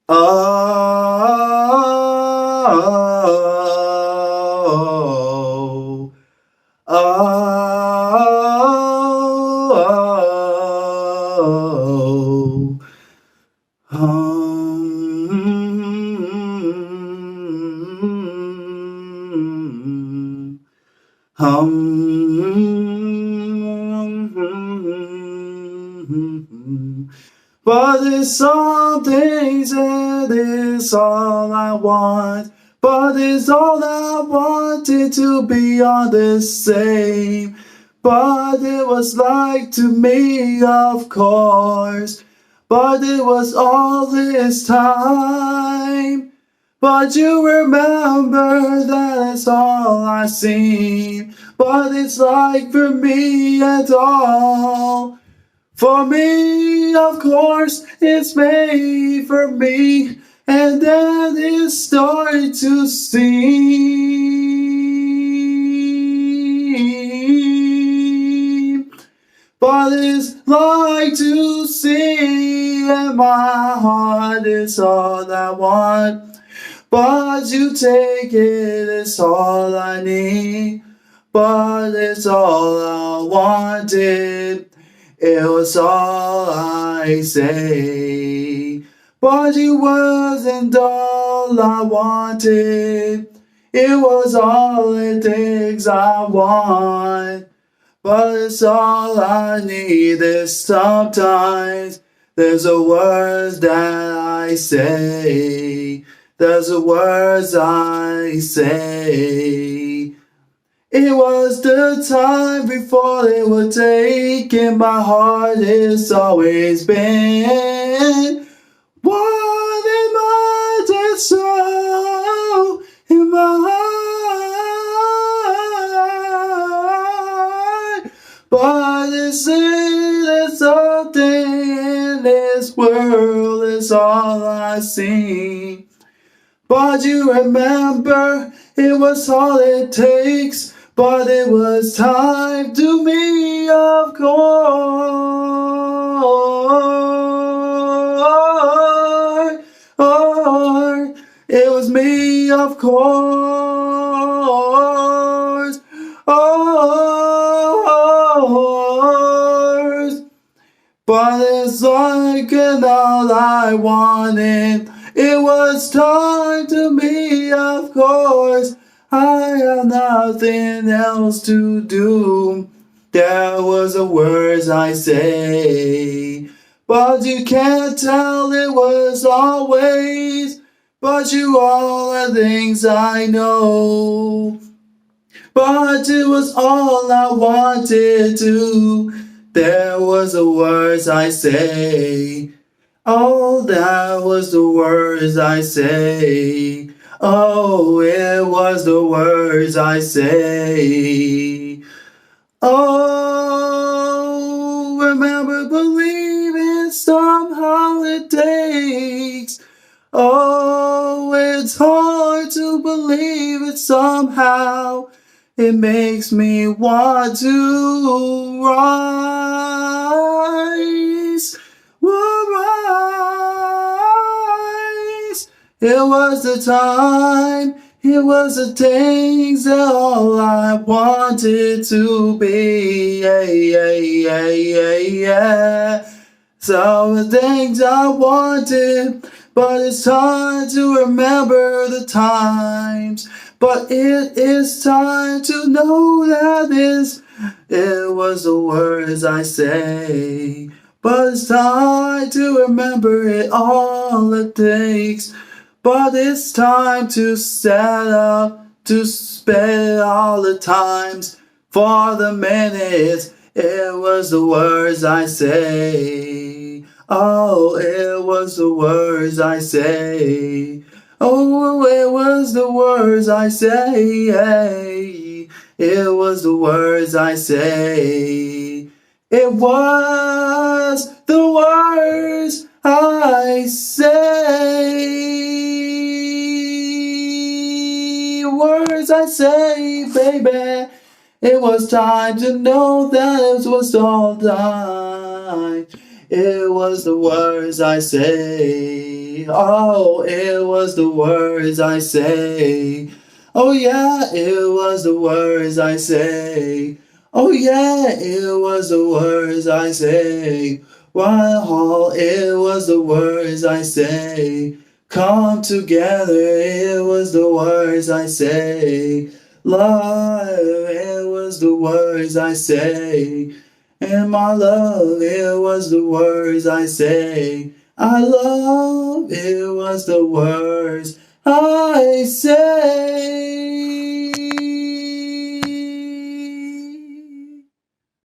Oh, oh, hum, hum. But there's some things and it's all I want. But it's all I wanted to be all the same. But it was like to me, of course. But it was all this time. But you remember that it's all I seen. But it's like for me at all. For me, of course, it's made for me, and then it started to seem. But it's like to see, and my heart is all I want. But you take it, it's all I need. But it's all I wanted. It was all I say. But it wasn't all I wanted. It was all the things I want. But it's all I need is sometimes. There's the words that I say. There's the words I say. It was the time before they were taking my heart. It's always been one in my dead soul in my heart. But it's something in this world is all I see. But you remember, it was all it takes. But it was time to me, of course. It was me, of course. But it's like and all I wanted. It was time to me, of course. I have nothing else to do. There was the words I say. But you can't tell it was always. But you all the things I know. But it was all I wanted to. There was the words I say. Oh, that was the words I say. Oh, it was the words I say. Oh, remember believing somehow it takes. Oh, it's hard to believe it somehow. It makes me want to rise. Rise. It was the time, it was the things that all I wanted to be. Yeah, yeah, yeah, yeah, yeah. Some of the things I wanted, but it's time to remember the times. But it is time to know that it was the words I say. But it's time to remember it all it takes. But it's time to set up, to spend all the times for the minutes. It was the words I say. Oh, it was the words I say. Oh, it was the words I say. It was the words I say. It was the words I say. Words I say, baby. It was time to know that it was all time. It was the words I say. Oh, it was the words I say. Oh yeah, it was the words I say. Oh yeah, it was the words I say. While it was the words I say. Come together, it was the words I say. Love, it was the words I say. And my love, it was the words I say. I love, it was the words I say.